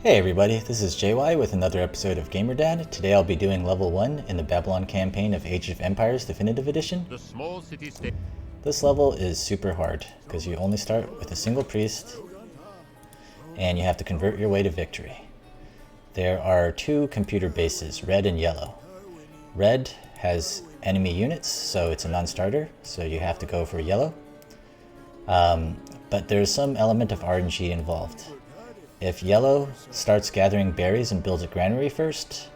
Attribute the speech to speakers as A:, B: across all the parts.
A: Hey everybody, this is JY with another episode of GamerDad. Today I'll be doing level 1 in the Babylon campaign of Age of Empires Definitive Edition.
B: The small city-state.
A: This level is super hard, because you only start with a single priest, and you have to convert your way to victory. There are two computer bases, red and yellow. Red has enemy units, so it's a non-starter, so you have to go for yellow. But there's some element of RNG involved. If yellow starts gathering berries and builds a granary first,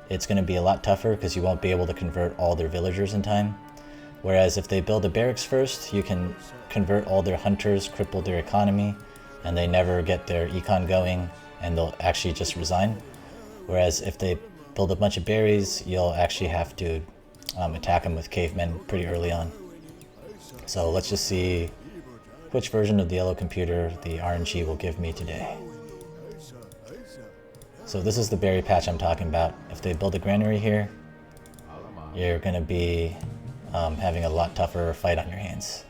A: it's going to be a lot tougher because you won't be able to convert all their villagers in time. Whereas if they build a barracks first, you can convert all their hunters, cripple their economy, and they never get their econ going, and they'll actually just resign. Whereas if they build a bunch of berries, you'll actually have to attack them with cavemen pretty early on. So let's just see which version of the yellow computer the RNG will give me today. So this is the berry patch I'm talking about. If they build a granary here, you're going to be having a lot tougher fight on your hands.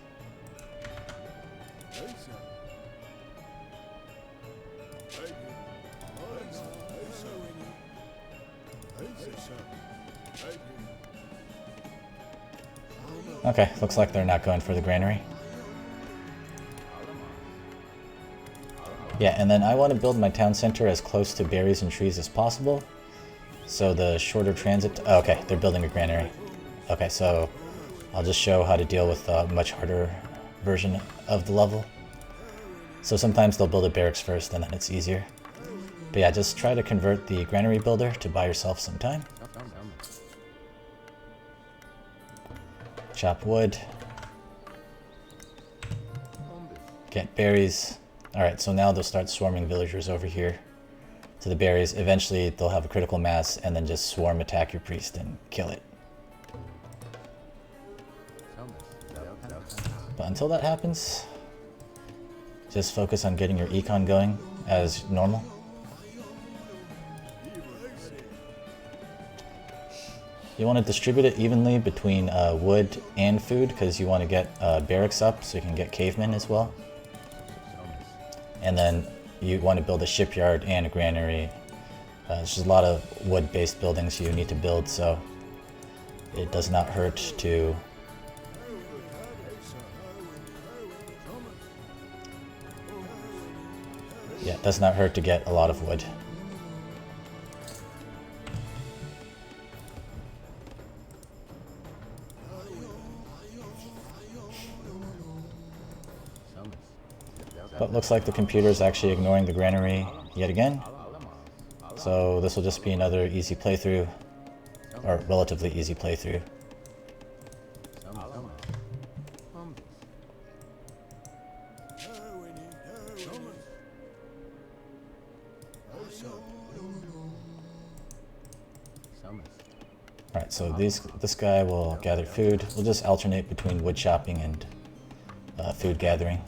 A: Okay, looks like they're not going for the granary. Yeah, and then I want to build my town center as close to berries and trees as possible. So the shorter transit... Oh, okay, they're building a granary. Okay, so I'll just show how to deal with a much harder version of the level. So sometimes they'll build a barracks first and then it's easier. But yeah, just try to convert the granary builder to buy yourself some time. Chop wood. Get berries. Alright, so now they'll start swarming villagers over here to the berries. Eventually they'll have a critical mass and then just swarm attack your priest and kill it. But until that happens, just focus on getting your econ going as normal. You want to distribute it evenly between wood and food because you want to get barracks up so you can get cavemen as well. And then you want to build a shipyard and a granary. There's just a lot of wood-based buildings you need to build, so it does not hurt to it does not hurt to get a lot of wood. But looks like the computer is actually ignoring the granary yet again. So this will just be another easy playthrough, or relatively easy playthrough. Alright, so this guy will gather food. We'll just alternate between wood chopping and food gathering.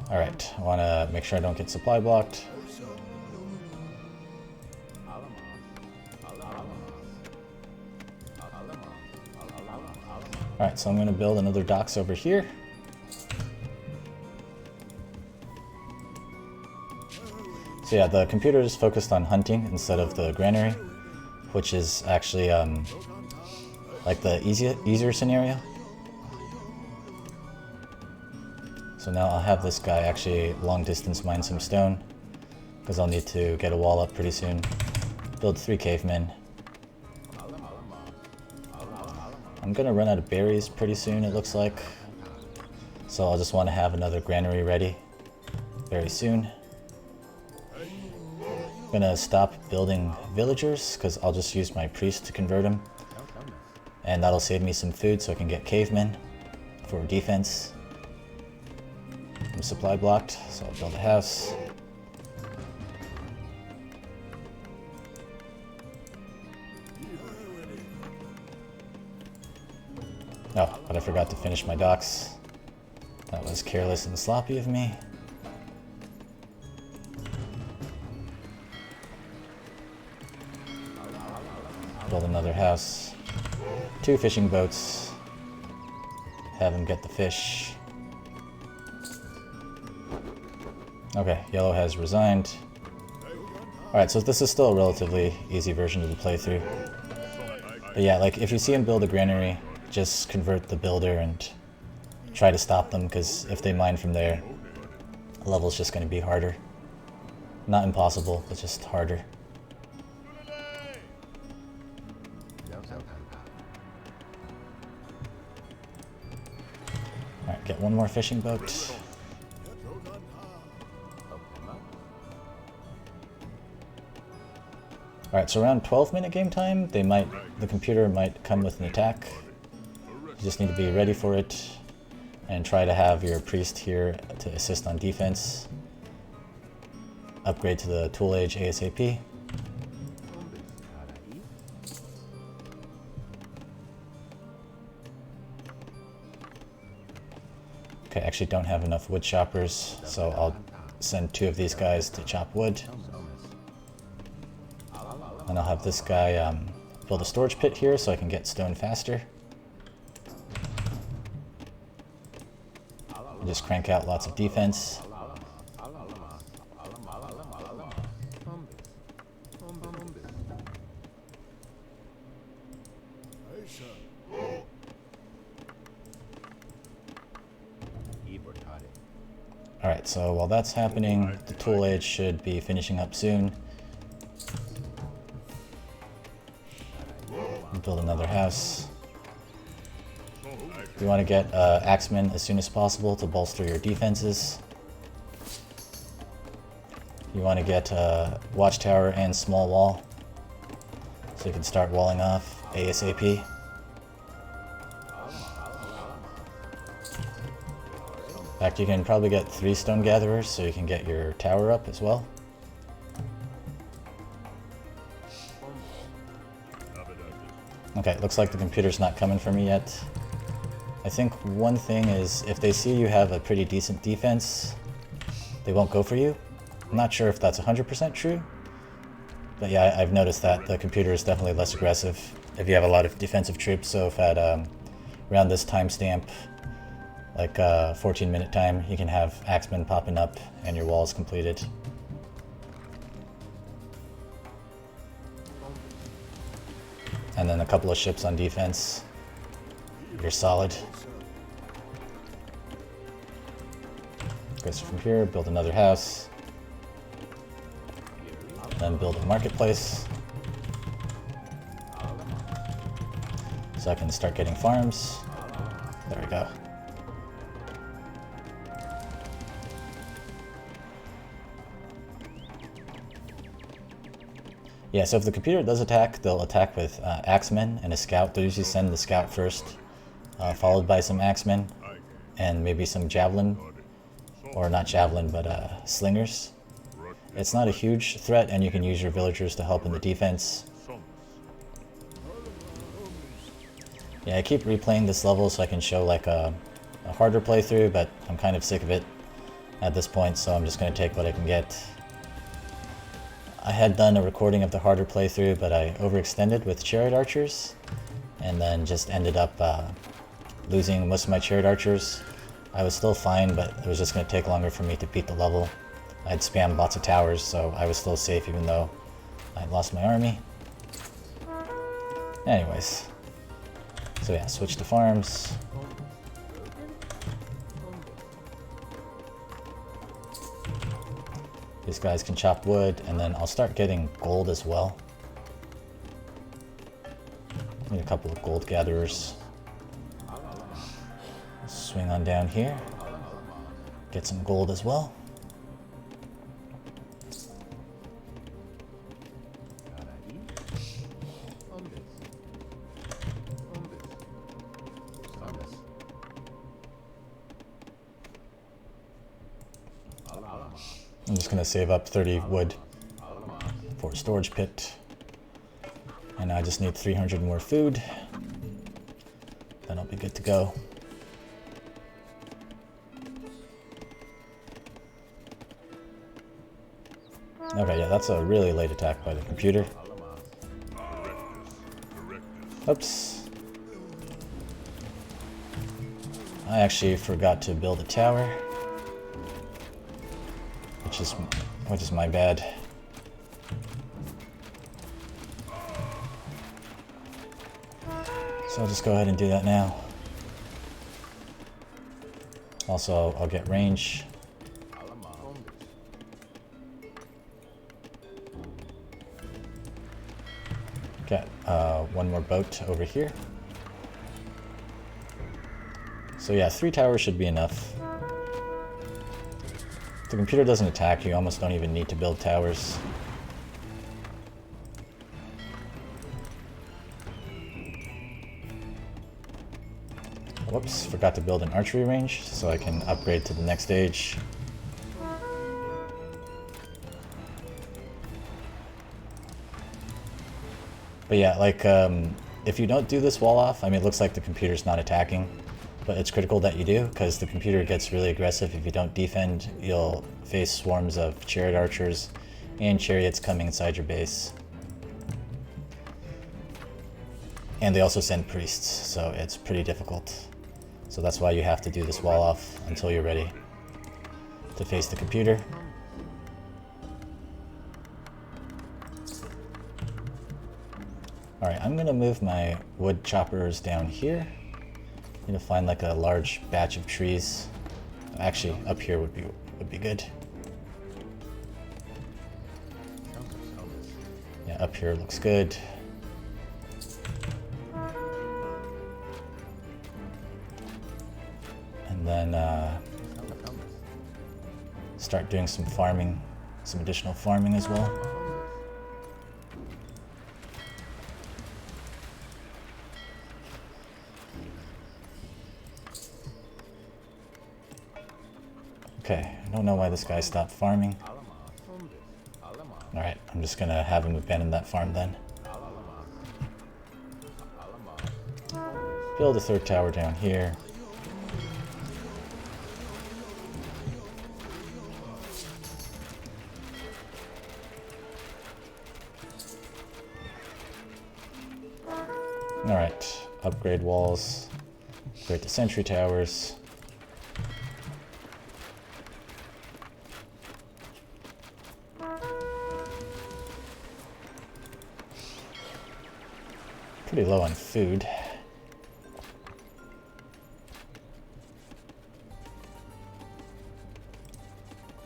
A: Alright, I want to make sure I don't get supply blocked. Alright, so I'm going to build another docks over here. So yeah, the computer is focused on hunting instead of the granary, which is actually like the easier scenario. So now I'll have this guy actually long distance mine some stone, because I'll need to get a wall up pretty soon. Build 3 cavemen. I'm gonna run out of berries pretty soon, it looks like. So I'll just want to have another granary ready very soon. I'm gonna stop building villagers, because I'll just use my priest to convert them. And that'll save me some food so I can get cavemen for defense. I'm supply blocked, so I'll build a house. Oh, but I forgot to finish my docks. That was careless and sloppy of me. build another house. 2 fishing boats. Have him get the fish. Okay, yellow has resigned. Alright, so this is still a relatively easy version of the playthrough. But yeah, like, if you see him build a granary, just convert the builder and try to stop them, because if they mine from there, the level's just going to be harder. Not impossible, but just harder. Alright, get one more fishing boat. Alright, so around 12-minute game time, the computer might come with an attack. You just need to be ready for it, and try to have your priest here to assist on defense. Upgrade to the tool age ASAP. Okay, I actually don't have enough wood choppers, so I'll send 2 of these guys to chop wood. And I'll have this guy build a storage pit here so I can get stone faster. And just crank out lots of defense. Alright, so while that's happening, the tool age should be finishing up soon. Build another house. You want to get axemen as soon as possible to bolster your defenses. You want to get watchtower and small wall, so you can start walling off ASAP. In fact, you can probably get 3 stone gatherers so you can get your tower up as well. Okay, looks like the computer's not coming for me yet. I think one thing is, if they see you have a pretty decent defense, they won't go for you. I'm not sure if that's 100% true, but yeah, I've noticed that the computer is definitely less aggressive if you have a lot of defensive troops. So if at around this timestamp, like 14-minute time, you can have axemen popping up and your wall is completed. And then a couple of ships on defense. You're solid. Okay, so from here, build another house. Then build a marketplace. So I can start getting farms. There we go. Yeah, so if the computer does attack, they'll attack with axemen and a scout. They'll usually send the scout first, followed by some axemen, and maybe some javelin, or not javelin, but slingers. It's not a huge threat, and you can use your villagers to help in the defense. Yeah, I keep replaying this level so I can show like a harder playthrough, but I'm kind of sick of it at this point, so I'm just going to take what I can get. I had done a recording of the harder playthrough, but I overextended with chariot archers, and then just ended up losing most of my chariot archers. I was still fine, but it was just going to take longer for me to beat the level. I'd spammed lots of towers, so I was still safe even though I lost my army. Anyways, so yeah, switch to farms. These guys can chop wood, and then I'll start getting gold as well. Need a couple of gold gatherers. Swing on down here. Get some gold as well. I'm just going to save up 30 wood for a storage pit. And I just need 300 more food. Then I'll be good to go. Okay, yeah, that's a really late attack by the computer. Oops. I actually forgot to build a tower, which is my bad. So I'll just go ahead and do that now. Also, I'll get range. Got one more boat over here. So yeah, 3 towers should be enough. If the computer doesn't attack, you almost don't even need to build towers. Whoops, forgot to build an archery range so I can upgrade to the next stage. But yeah, like, if you don't do this wall off, I mean, it looks like the computer's not attacking, but it's critical that you do, because the computer gets really aggressive. If you don't defend, you'll face swarms of chariot archers and chariots coming inside your base. And they also send priests, so it's pretty difficult. So that's why you have to do this wall off until you're ready to face the computer. Alright, I'm gonna move my wood choppers down here. I'm gonna find like a large batch of trees. Actually, up here would be good. Yeah, up here looks good. And then start doing some farming, some additional farming as well. Okay, I don't know why this guy stopped farming. Alright, I'm just gonna have him abandon that farm then. Build a 3rd tower down here. Alright, upgrade walls, upgrade the sentry towers. Pretty low on food.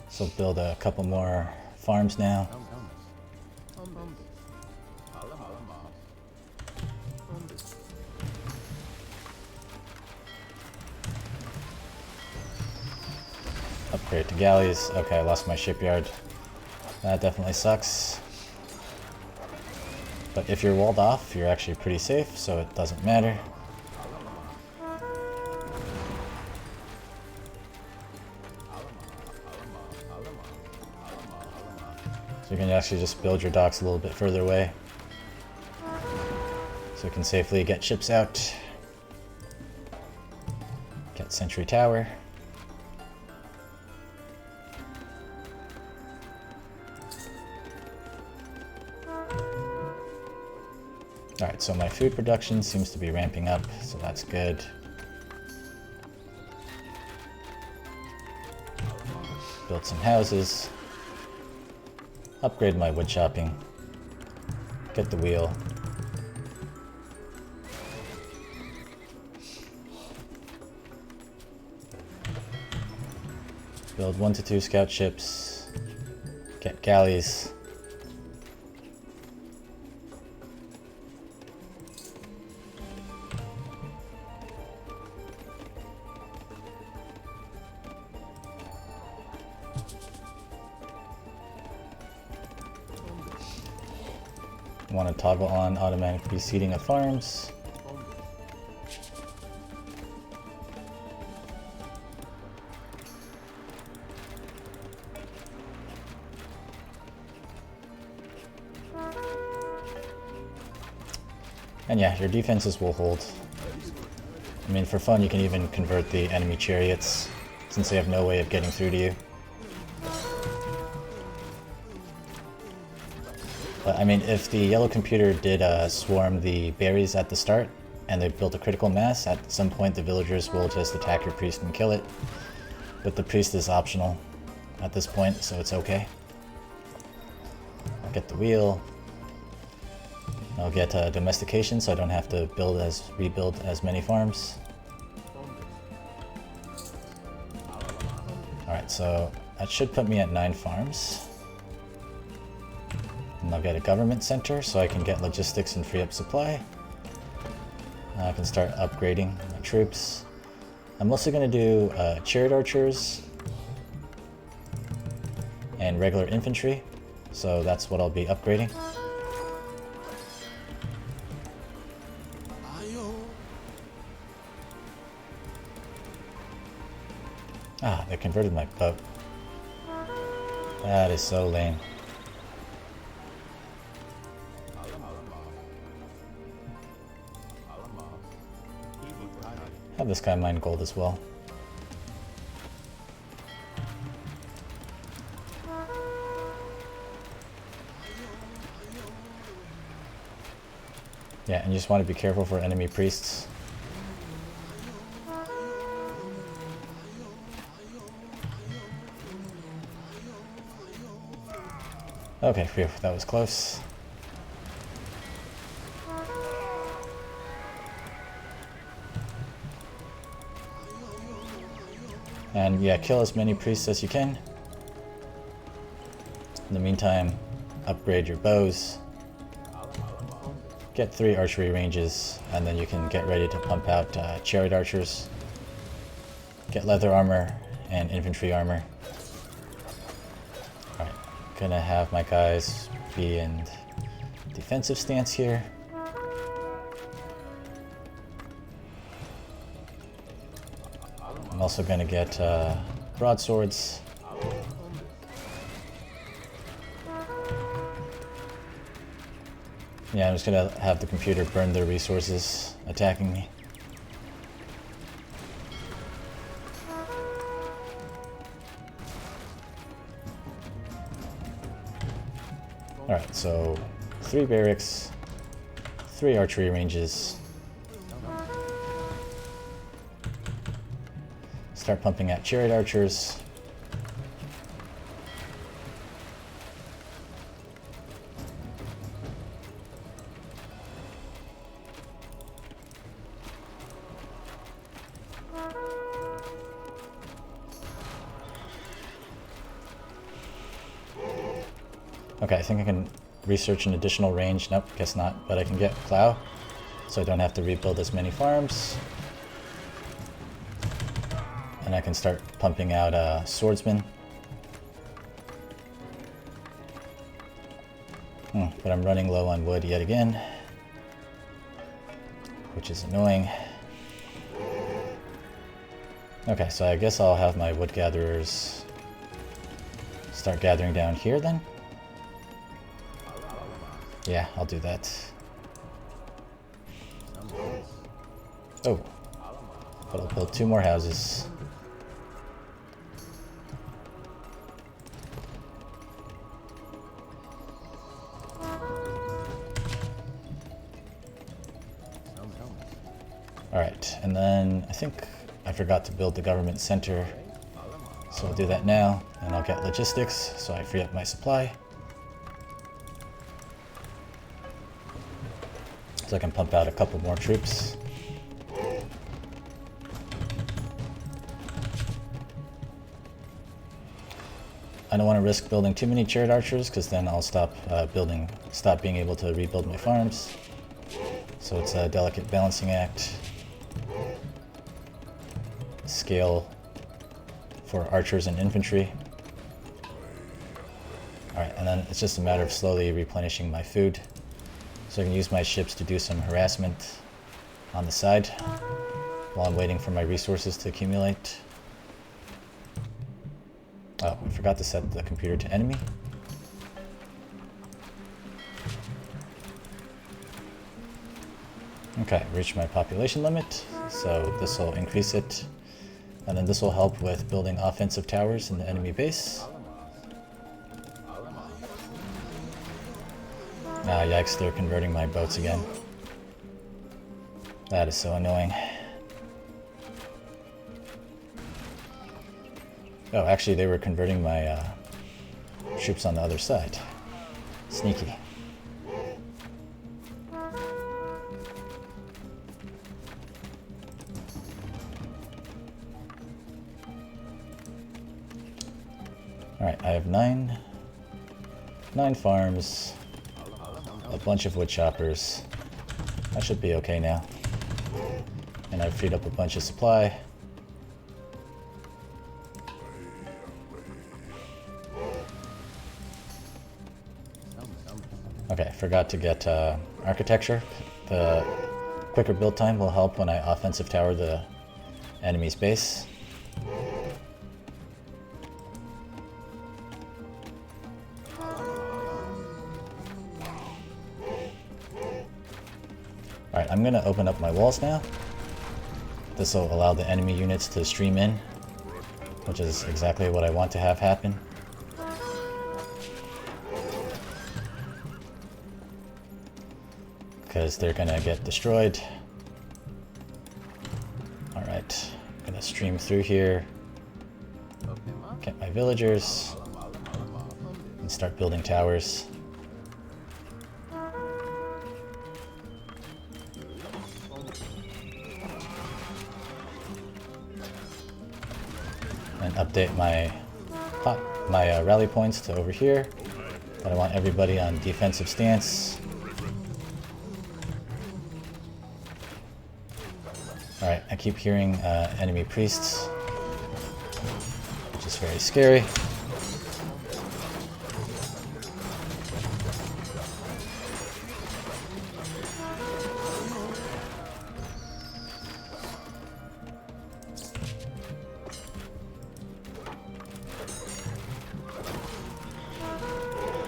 A: So build a couple more farms now. Upgrade to galleys. Okay, I lost my shipyard. That definitely sucks. But if you're walled off, you're actually pretty safe, so it doesn't matter. So you can actually just build your docks a little bit further away, so you can safely get ships out. Get sentry tower. Alright, so my food production seems to be ramping up, so that's good. Build some houses. Upgrade my wood chopping. Get the wheel. Build 1 to 2 scout ships. Get galleys. Want to toggle on automatic reseeding of farms. And yeah, your defenses will hold. I mean, for fun, you can even convert the enemy chariots, since they have no way of getting through to you. But I mean, if the yellow computer did swarm the berries at the start, and they built a critical mass, at some point the villagers will just attack your priest and kill it. But the priest is optional at this point, so it's okay. I'll get the wheel. I'll get domestication, so I don't have to rebuild as many farms. Alright, so that should put me at 9 farms. And I'll get a government center, so I can get logistics and free up supply. I can start upgrading my troops. I'm mostly going to do chariot archers and regular infantry, so that's what I'll be upgrading. Ah, they converted my boat. That is so lame. Have this guy mine gold as well. Yeah, and you just want to be careful for enemy priests. Okay, phew, that was close. And yeah, kill as many priests as you can. In the meantime, upgrade your bows. Get 3 archery ranges, and then you can get ready to pump out chariot archers. Get leather armor and infantry armor. Alright, gonna have my guys be in defensive stance here. I'm also going to get broadswords. Yeah, I'm just going to have the computer burn their resources attacking me. Alright, so 3 barracks, 3 archery ranges. Start pumping out chariot archers. Okay, I think I can research an additional range. Nope, guess not. But I can get plow, so I don't have to rebuild as many farms. And I can start pumping out swordsmen. But I'm running low on wood yet again, which is annoying. Okay, so I guess I'll have my wood gatherers start gathering down here then. Yeah, I'll do that. Oh, but I'll build 2 more houses. Alright, and then I think I forgot to build the government center, so I'll do that now, and I'll get logistics, so I free up my supply. So I can pump out a couple more troops. I don't want to risk building too many chariot archers, because then I'll stop being able to rebuild my farms. So it's a delicate balancing act. Scale for archers and infantry. Alright, and then it's just a matter of slowly replenishing my food. So I can use my ships to do some harassment on the side while I'm waiting for my resources to accumulate. Oh, I forgot to set the computer to enemy. Okay, reached my population limit, so this will increase it. And then this will help with building offensive towers in the enemy base. Ah, yikes, they're converting my boats again. That is so annoying. Oh, actually they were converting my troops on the other side. Sneaky. Alright, I have nine farms, a bunch of wood choppers. I should be okay now. And I've freed up a bunch of supply. Okay, forgot to get architecture. The quicker build time will help when I offensive tower the enemy's base. Alright, I'm gonna open up my walls now. This will allow the enemy units to stream in, which is exactly what I want to have happen. Because they're gonna get destroyed. Alright, I'm gonna stream through here, get my villagers, and start building towers. And update my rally points to over here. But I want everybody on defensive stance. Alright, I keep hearing enemy priests, which is very scary.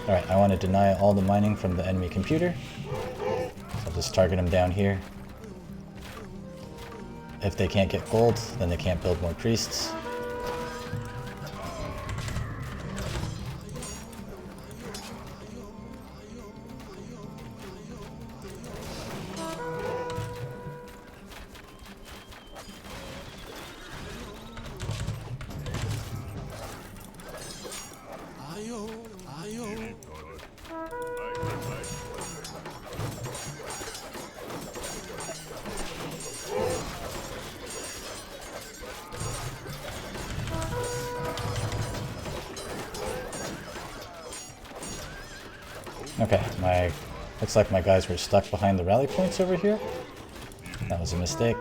A: Alright, I want to deny all the mining from the enemy computer. So I'll just target them down here. If they can't get gold, then they can't build more priests. Okay, looks like my guys were stuck behind the rally points over here. That was a mistake.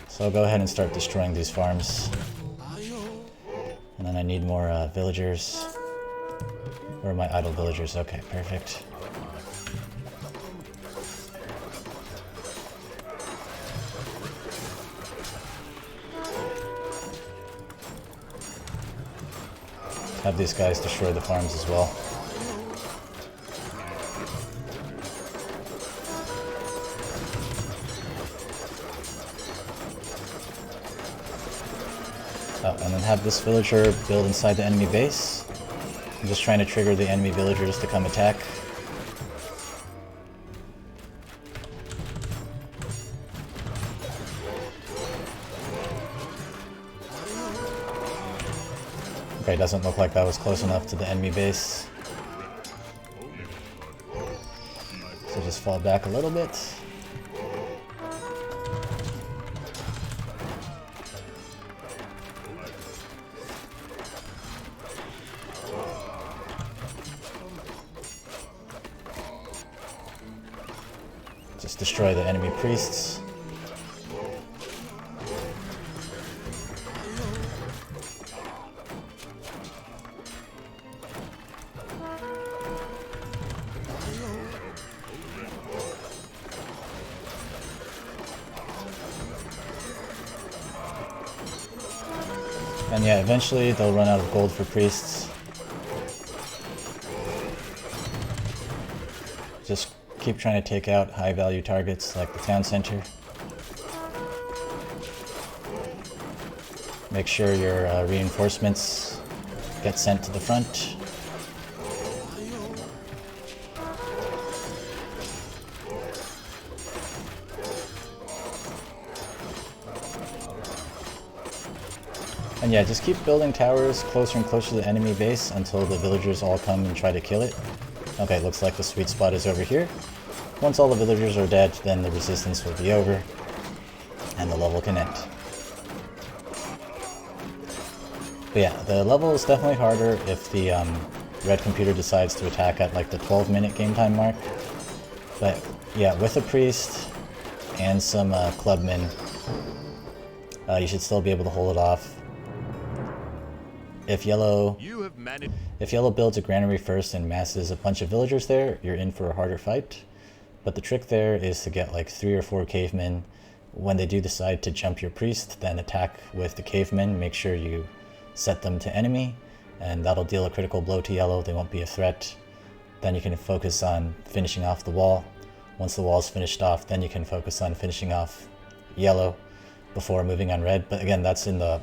A: So I'll go ahead and start destroying these farms. And then I need more villagers. Where are my idle villagers? Okay, perfect. Have these guys destroy the farms as well. Oh, and then have this villager build inside the enemy base. I'm just trying to trigger the enemy villagers to come attack. Okay, doesn't look like that was close enough to the enemy base. So just fall back a little bit. Just destroy the enemy priests. And yeah, eventually they'll run out of gold for priests. Just keep trying to take out high value targets like the town center. Make sure your reinforcements get sent to the front. And yeah, just keep building towers closer and closer to the enemy base until the villagers all come and try to kill it. Okay, looks like the sweet spot is over here. Once all the villagers are dead, then the resistance will be over, and the level can end. But yeah, the level is definitely harder if the red computer decides to attack at like the 12-minute game time mark. But yeah, with a priest and some clubmen, you should still be able to hold it off. If yellow builds a granary first and masses a bunch of villagers there, you're in for a harder fight. But the trick there is to get like 3 or 4 cavemen. When they do decide to jump your priest, then attack with the cavemen. Make sure you set them to enemy, and that'll deal a critical blow to yellow. They won't be a threat. Then you can focus on finishing off the wall. Once the wall is finished off, then you can focus on finishing off yellow before moving on red. But again, that's in the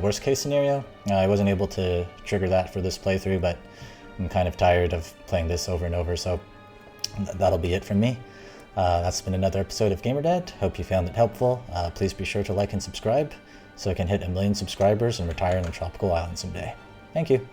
A: worst case scenario. I wasn't able to trigger that for this playthrough, but I'm kind of tired of playing this over and over, so that'll be it from me. That's been another episode of GamerDad. Hope you found it helpful. Please be sure to like and subscribe so I can hit 1 million subscribers and retire on a tropical island someday. Thank you.